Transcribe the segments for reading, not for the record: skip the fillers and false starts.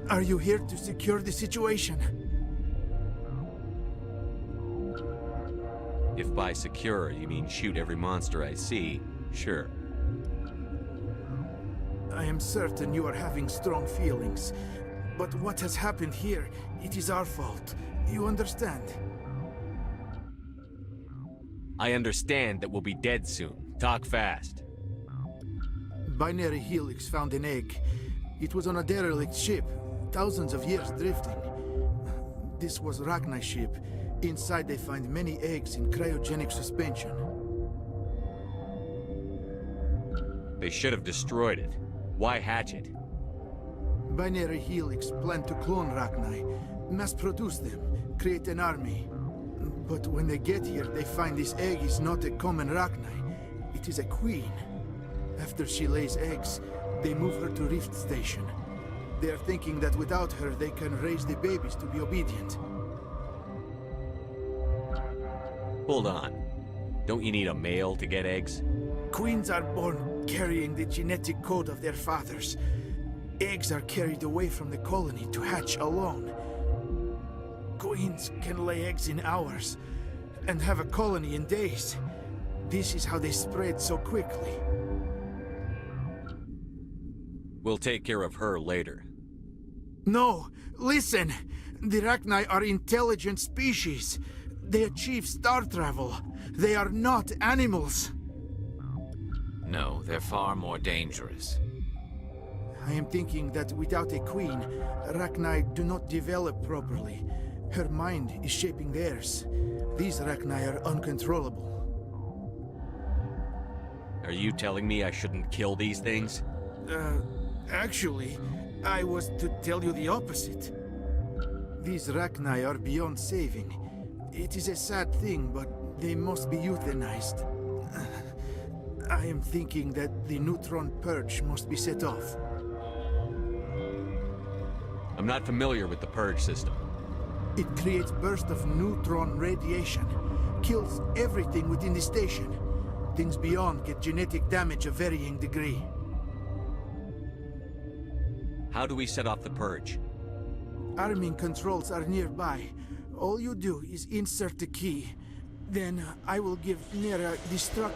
Are you here to secure the situation? If by secure you mean shoot every monster I see, sure. I am certain you are having strong feelings. But what has happened here, it is our fault. You understand? I understand that we'll be dead soon. Talk fast. Binary Helix found an egg. It was on a derelict ship, thousands of years drifting. This was Rachni's ship. Inside they find many eggs in cryogenic suspension. They should have destroyed it. Why hatch it? Binary Helix planned to clone Rachni, mass-produce them, create an army. But when they get here, they find this egg is not a common Rachni. It is a queen. After she lays eggs, they move her to Rift Station. They are thinking that without her, they can raise the babies to be obedient. Hold on. Don't you need a male to get eggs? Queens are born carrying the genetic code of their fathers. Eggs are carried away from the colony to hatch alone. Queens can lay eggs in hours and have a colony in days. This is how they spread so quickly. We'll take care of her later. No, listen! The Rachni are intelligent species. They achieve star travel. They are not animals. No, they're far more dangerous. I am thinking that without a queen, Rachni do not develop properly. Her mind is shaping theirs. These Rachni are uncontrollable. Are you telling me I shouldn't kill these things? Actually, I was to tell you the opposite. These Rachni are beyond saving. It is a sad thing, but they must be euthanized. I am thinking that the neutron purge must be set off. I'm not familiar with the purge system. It creates bursts of neutron radiation, kills everything within the station. Things beyond get genetic damage of varying degree. How do we set off the purge? Arming controls are nearby. All you do is insert the key. Then I will give Liara destruct.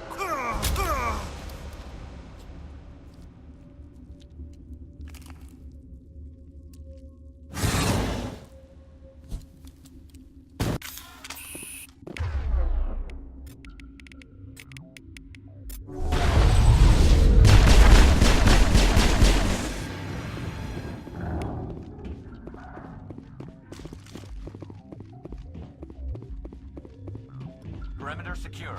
Perimeter secure.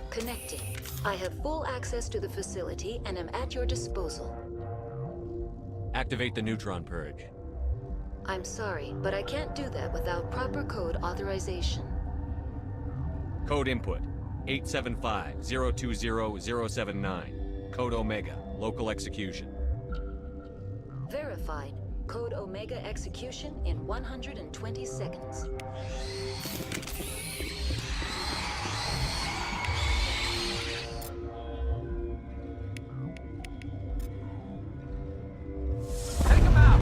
Connecting. I have full access to the facility and am at your disposal. Activate the neutron purge. I'm sorry, but I can't do that without proper code authorization. Code input 875-020-079. Code Omega. Local execution. Verified. Code Omega execution in 120 seconds. Take him out!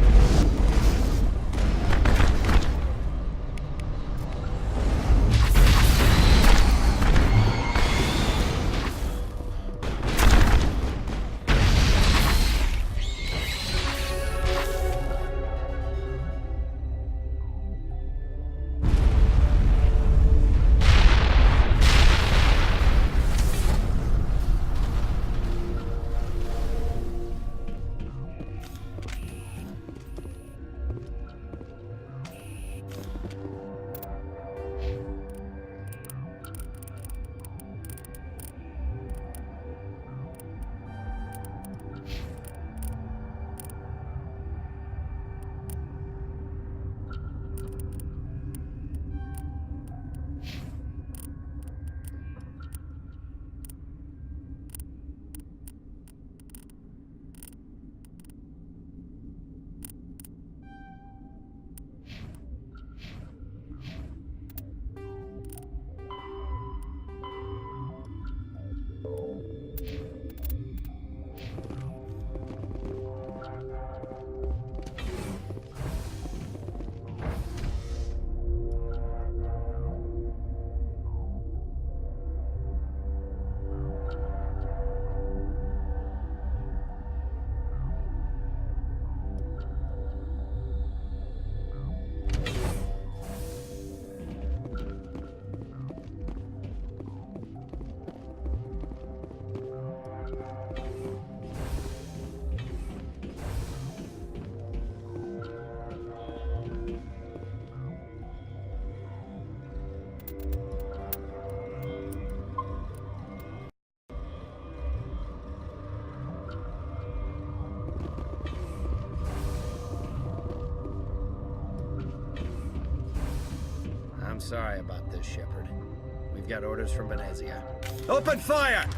sorry about this, Shepard. We've got orders from Benezia. Open fire!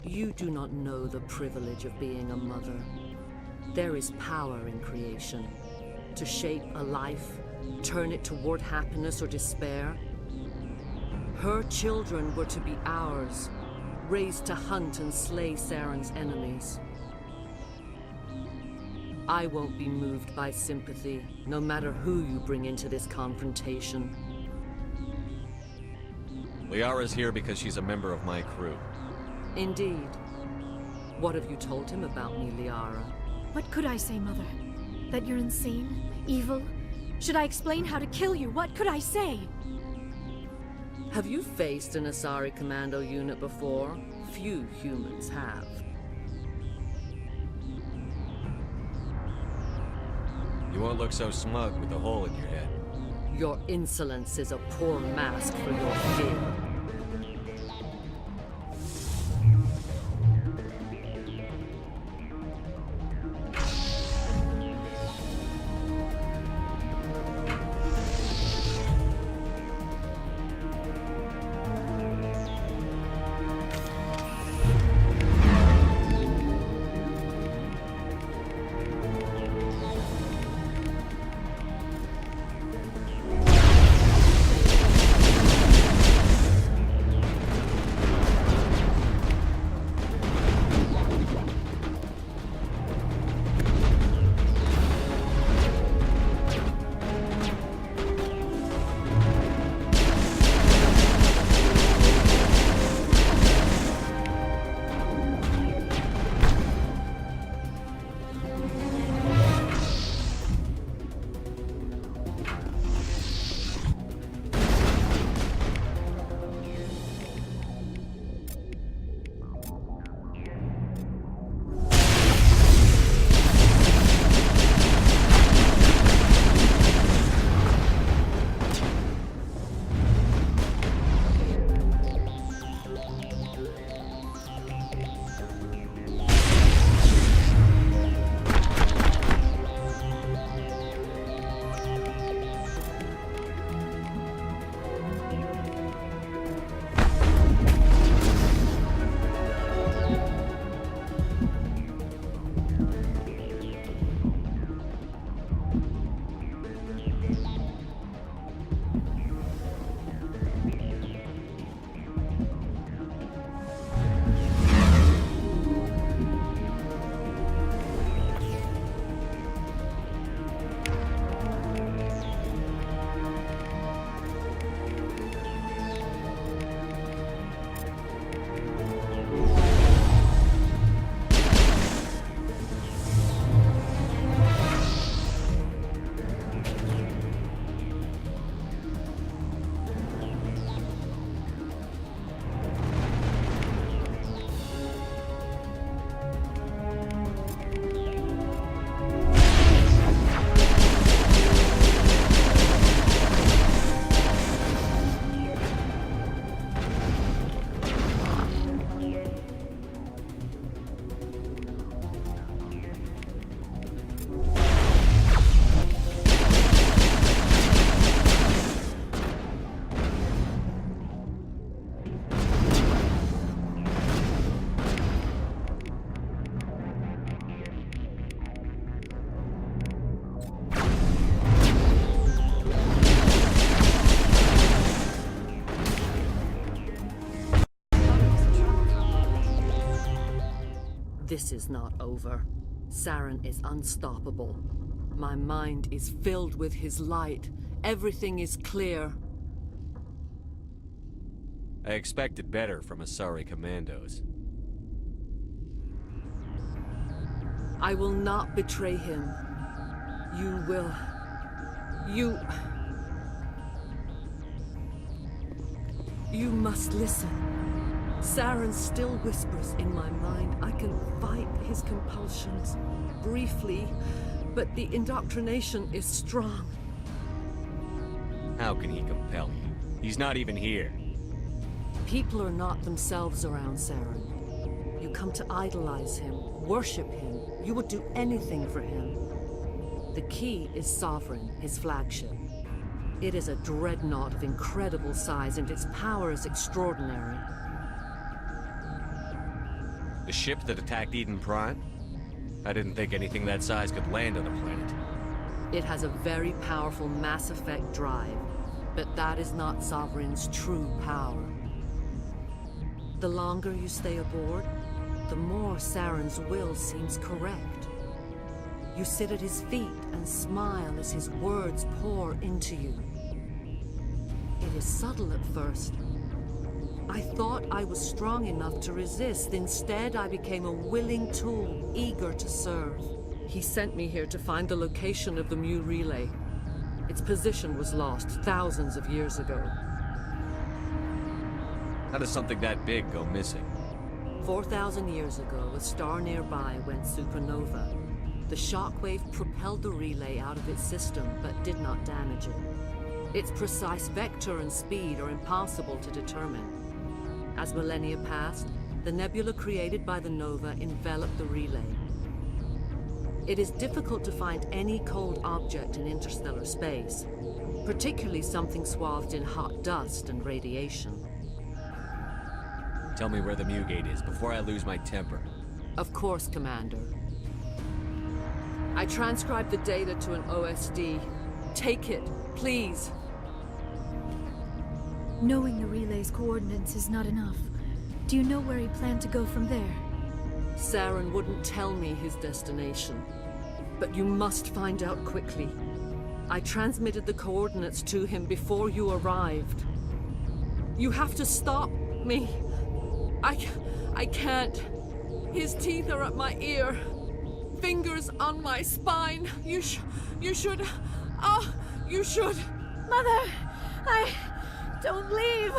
You do not know the privilege of being a mother. There is power in creation. To shape a life, turn it toward happiness or despair. Her children were to be ours, raised to hunt and slay Saren's enemies. I won't be moved by sympathy, no matter who you bring into this confrontation. Liara's here because she's a member of my crew. Indeed. What have you told him about me, Liara? What could I say, Mother? That you're insane? Evil? Should I explain how to kill you? What could I say? Have you faced an Asari commando unit before? Few humans have. You won't look so smug with a hole in your head. Your insolence is a poor mask for your fear. This is not over. Saren is unstoppable. My mind is filled with his light. Everything is clear. I expected better from Asari commandos. I will not betray him. You will... You must listen. Saren still whispers in my mind. I can fight his compulsions, briefly, but the indoctrination is strong. How can he compel you? He's not even here. People are not themselves around Saren. You come to idolize him, worship him. You would do anything for him. The key is Sovereign, his flagship. It is a dreadnought of incredible size, and its power is extraordinary. The ship that attacked Eden Prime? I didn't think anything that size could land on a planet. It has a very powerful Mass Effect drive, but that is not Sovereign's true power. The longer you stay aboard, the more Saren's will seems correct. You sit at his feet and smile as his words pour into you. It is subtle at first. I thought I was strong enough to resist. Instead, I became a willing tool, eager to serve. He sent me here to find the location of the Mu relay. Its position was lost thousands of years ago. How does something that big go missing? 4,000 years ago, a star nearby went supernova. The shockwave propelled the relay out of its system, but did not damage it. Its precise vector and speed are impossible to determine. As millennia passed, the nebula created by the nova enveloped the relay. It is difficult to find any cold object in interstellar space, particularly something swathed in hot dust and radiation. Tell me where the MEUITM is before I lose my temper. Of course, Commander. I transcribed the data to an OSD. Take it, please. Knowing the relay's coordinates is not enough. Do you know where he planned to go from there? Saren wouldn't tell me his destination. But you must find out quickly. I transmitted the coordinates to him before you arrived. You have to stop me. I can't. His teeth are at my ear. Fingers on my spine. You should. You should. Mother! Don't leave!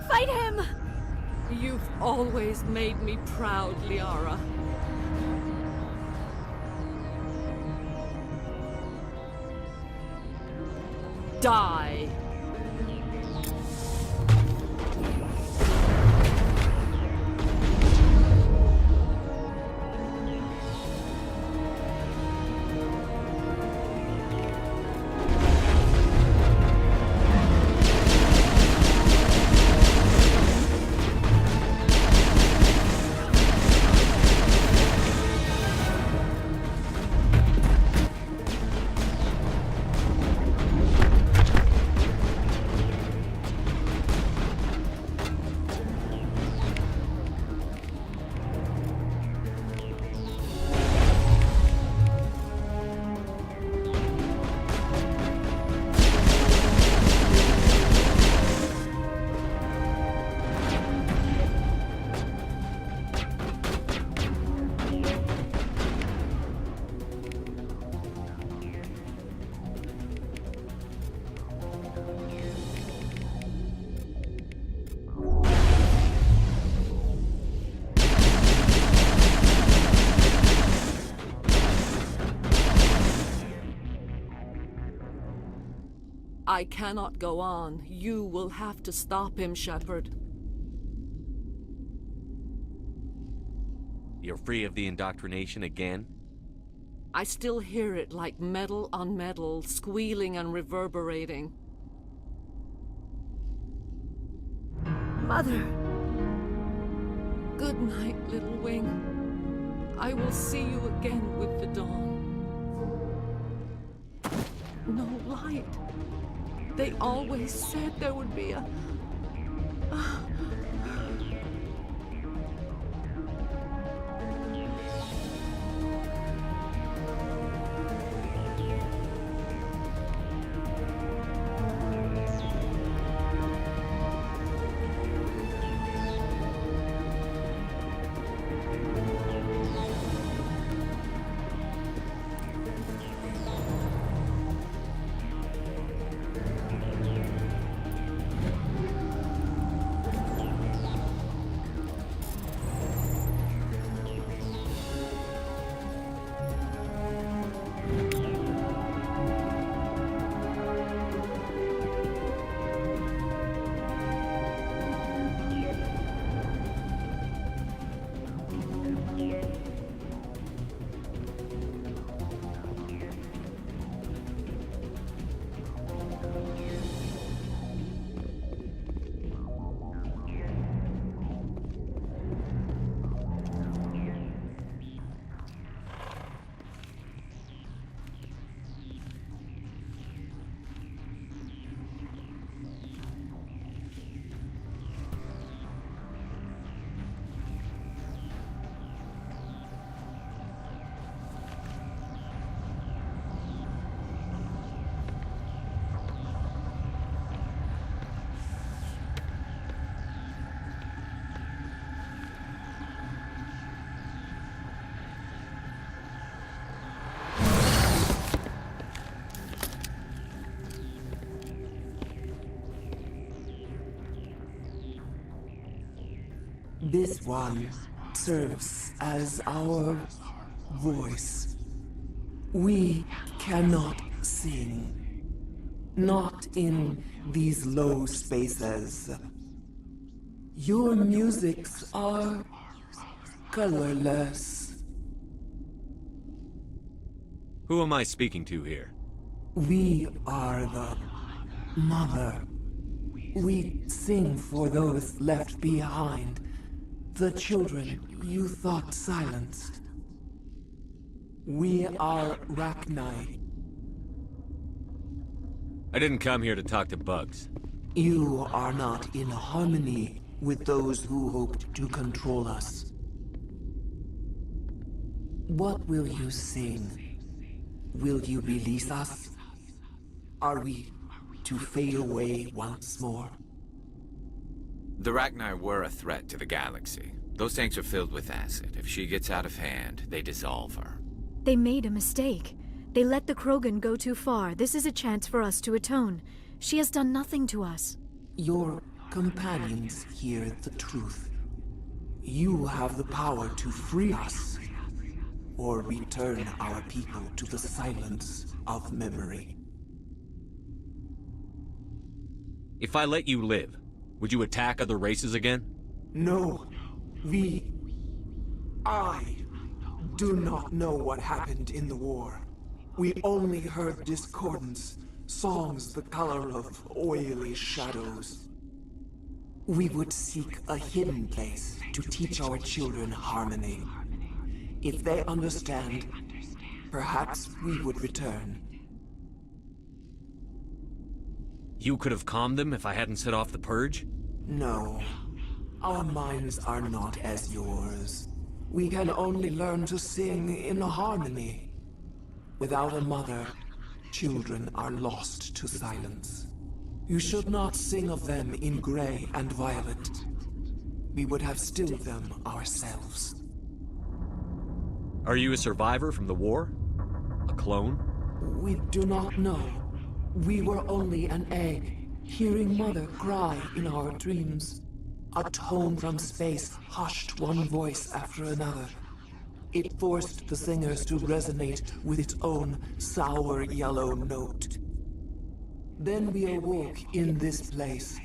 Fight him! You've always made me proud, Liara. Die! I cannot go on. You will have to stop him, Shepard. You're free of the indoctrination again? I still hear it like metal on metal, squealing and reverberating. Mother! Good night, little wing. I will see you again with the dawn. No light. They always said there would be a... This one serves as our voice. We cannot sing. Not in these low spaces. Your musics are colorless. Who am I speaking to here? We are the mother. We sing for those left behind. The children you thought silenced. We are Rachni. I didn't come here to talk to bugs. You are not in harmony with those who hoped to control us. What will you sing? Will you release us? Are we to fade away once more? The Rachni were a threat to the galaxy. Those tanks are filled with acid. If she gets out of hand, they dissolve her. They made a mistake. They let the Krogan go too far. This is a chance for us to atone. She has done nothing to us. Your companions hear the truth. You have the power to free us, or return our people to the silence of memory. If I let you live, would you attack other races again? No, I do not know what happened in the war. We only heard discordance, songs the color of oily shadows. We would seek a hidden place to teach our children harmony. If they understand, perhaps we would return. You could have calmed them if I hadn't set off the purge? No, our minds are not as yours. We can only learn to sing in harmony. Without a mother, children are lost to silence. You should not sing of them in gray and violet. We would have stilled them ourselves. Are you a survivor from the war? A clone? We do not know. We were only an egg, hearing Mother cry in our dreams. A tone from space hushed one voice after another. It forced the singers to resonate with its own sour yellow note. Then we awoke in this place,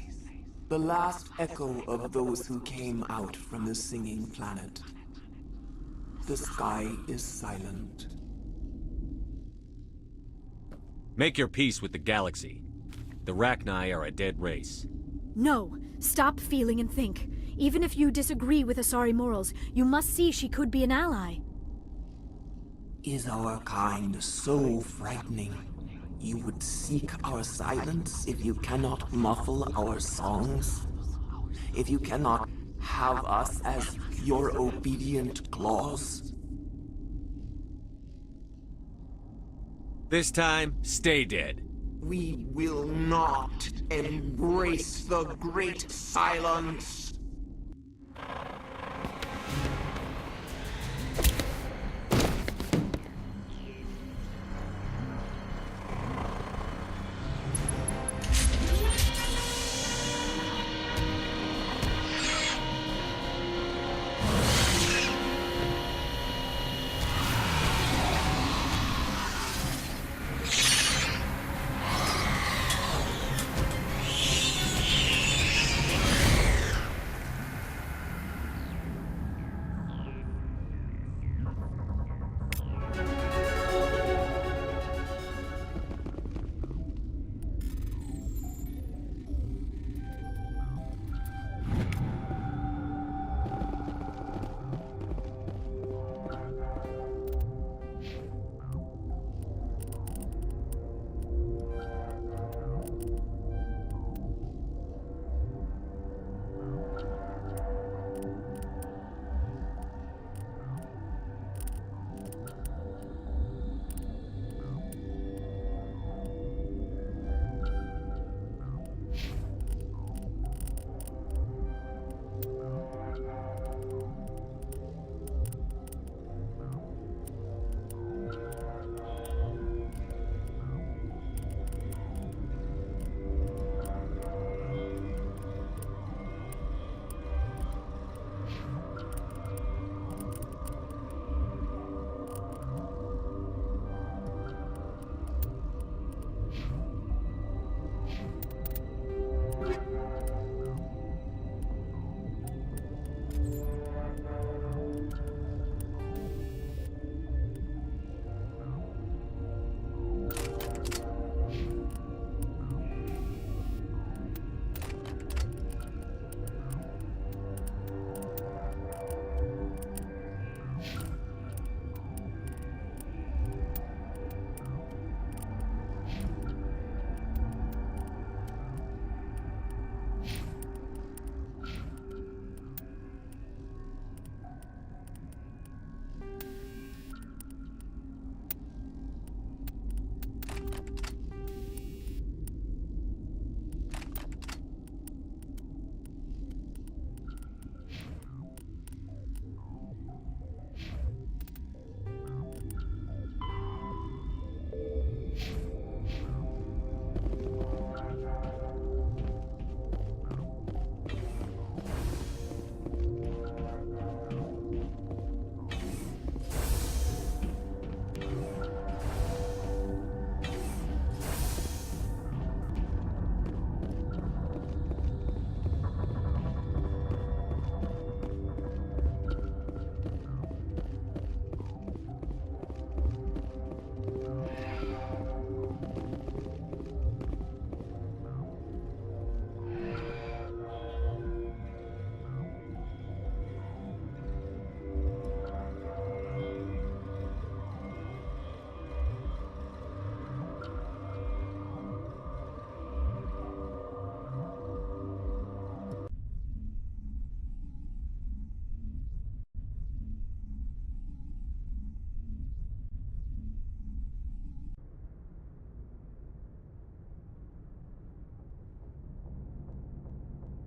the last echo of those who came out from the singing planet. The sky is silent. Make your peace with the galaxy. The Rachni are a dead race. No, stop feeling and think. Even if you disagree with Asari morals, you must see she could be an ally. Is our kind so frightening? You would seek our silence if you cannot muffle our songs? If you cannot have us as your obedient claws? This time, stay dead. We will not embrace the great silence.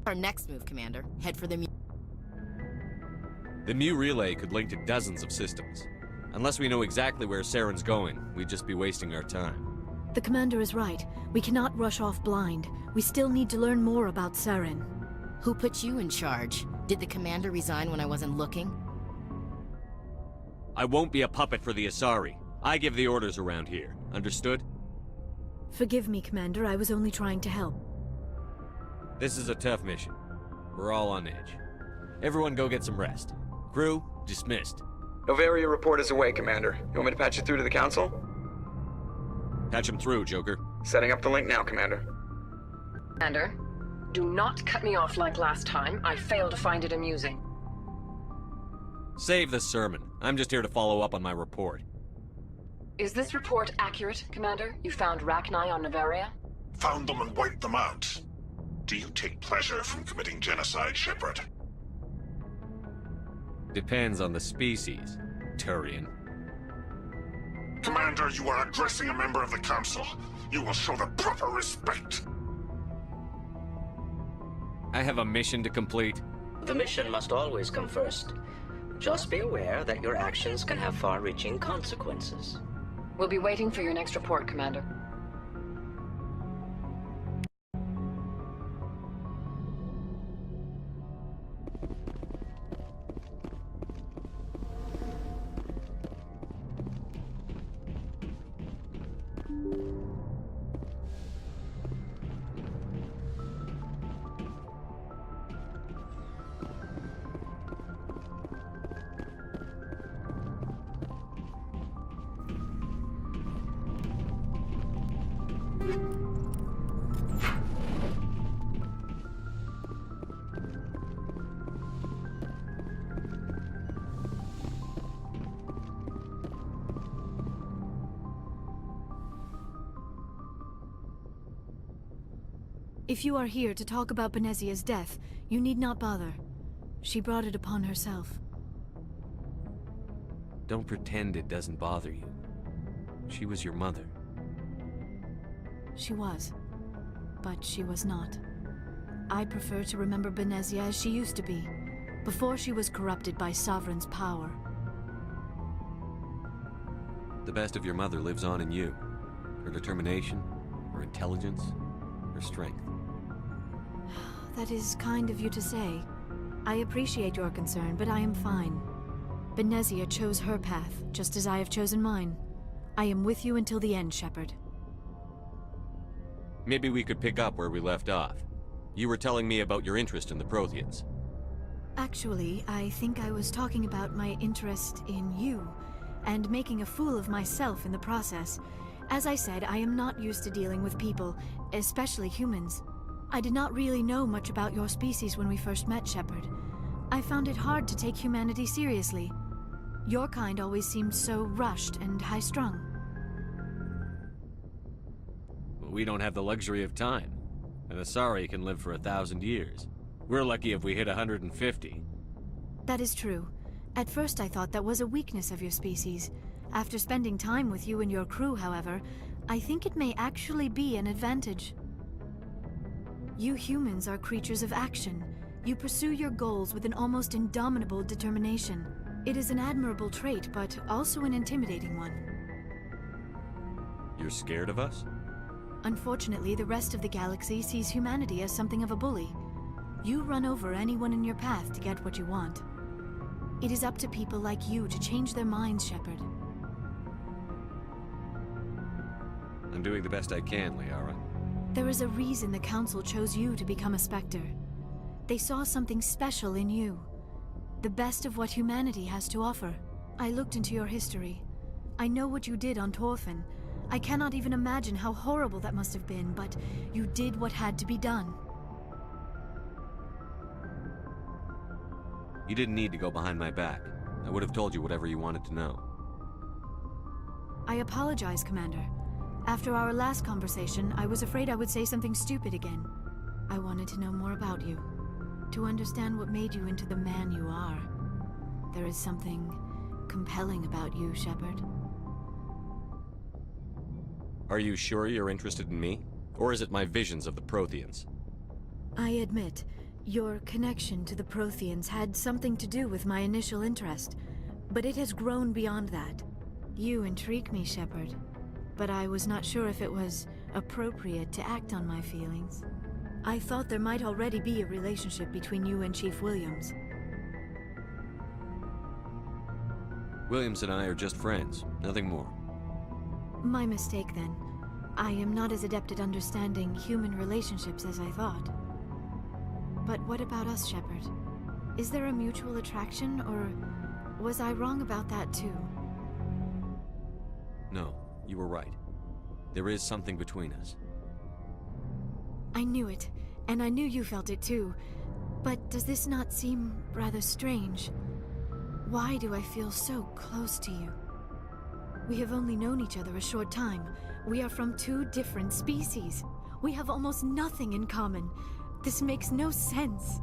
Our next move, Commander. Head for the The Mu relay could link to dozens of systems. Unless we know exactly where Saren's going, we'd just be wasting our time. The commander is right. We cannot rush off blind. We still need to learn more about Saren. Who put you in charge? Did the commander resign when I wasn't looking? I won't be a puppet for the Asari. I give the orders around here. Understood? Forgive me, Commander. I was only trying to help. This is a tough mission. We're all on edge. Everyone go get some rest. Crew, dismissed. Novaria report is away, Commander. You want me to patch you through to the Council? Patch him through, Joker. Setting up the link now, Commander. Commander, do not cut me off like last time. I failed to find it amusing. Save the sermon. I'm just here to follow up on my report. Is this report accurate, Commander? You found Rachni on Novaria? Found them and wiped them out. Do you take pleasure from committing genocide, Shepard? Depends on the species, Turian. Commander, you are addressing a member of the Council. You will show the proper respect. I have a mission to complete. The mission must always come first. Just be aware that your actions can have far-reaching consequences. We'll be waiting for your next report, Commander. If you are here to talk about Benezia's death, you need not bother. She brought it upon herself. Don't pretend it doesn't bother you. She was your mother. She was. But she was not. I prefer to remember Benezia as she used to be, before she was corrupted by Sovereign's power. The best of your mother lives on in you. Her determination, her intelligence, her strength. That is kind of you to say. I appreciate your concern, but I am fine. Benezia chose her path, just as I have chosen mine. I am with you until the end, Shepard. Maybe we could pick up where we left off. You were telling me about your interest in the Protheans. Actually, I think I was talking about my interest in you, and making a fool of myself in the process. As I said, I am not used to dealing with people, especially humans. I did not really know much about your species when we first met, Shepard. I found it hard to take humanity seriously. Your kind always seemed so rushed and high-strung. We don't have the luxury of time. An Asari can live for 1,000 years. We're lucky if we hit 150. That is true. At first I thought that was a weakness of your species. After spending time with you and your crew, however, I think it may actually be an advantage. You humans are creatures of action. You pursue your goals with an almost indomitable determination. It is an admirable trait, but also an intimidating one. You're scared of us? Unfortunately, the rest of the galaxy sees humanity as something of a bully. You run over anyone in your path to get what you want. It is up to people like you to change their minds, Shepard. I'm doing the best I can, Liara. There is a reason the Council chose you to become a Spectre. They saw something special in you. The best of what humanity has to offer. I looked into your history. I know what you did on Torfin. I cannot even imagine how horrible that must have been, but you did what had to be done. You didn't need to go behind my back. I would have told you whatever you wanted to know. I apologize, Commander. After our last conversation, I was afraid I would say something stupid again. I wanted to know more about you. To understand what made you into the man you are. There is something compelling about you, Shepard. Are you sure you're interested in me? Or is it my visions of the Protheans? I admit, your connection to the Protheans had something to do with my initial interest, but it has grown beyond that. You intrigue me, Shepard, but I was not sure if it was appropriate to act on my feelings. I thought there might already be a relationship between you and Chief Williams. Williams and I are just friends, nothing more. My mistake, then. I am not as adept at understanding human relationships as I thought. But what about us, Shepard? Is there a mutual attraction, or was I wrong about that too? No, you were right. There is something between us. I knew it, and I knew you felt it too. But does this not seem rather strange? Why do I feel so close to you? We have only known each other a short time. We are from two different species. We have almost nothing in common. This makes no sense.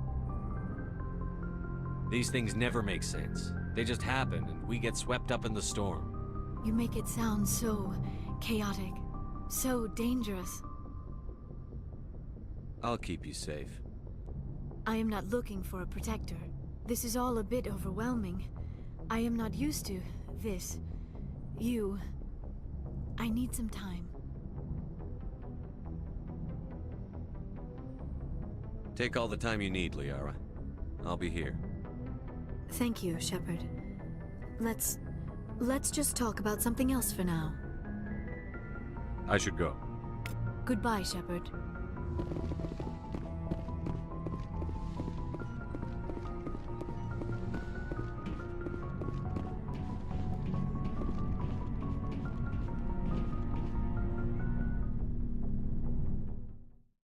These things never make sense. They just happen, and we get swept up in the storm. You make it sound so chaotic, so dangerous. I'll keep you safe. I am not looking for a protector. This is all a bit overwhelming. I am not used to this. You. I need some time. Take all the time you need, Liara. I'll be here. Thank you, Shepard. Let's just talk about something else for now. I should go. Goodbye, Shepard.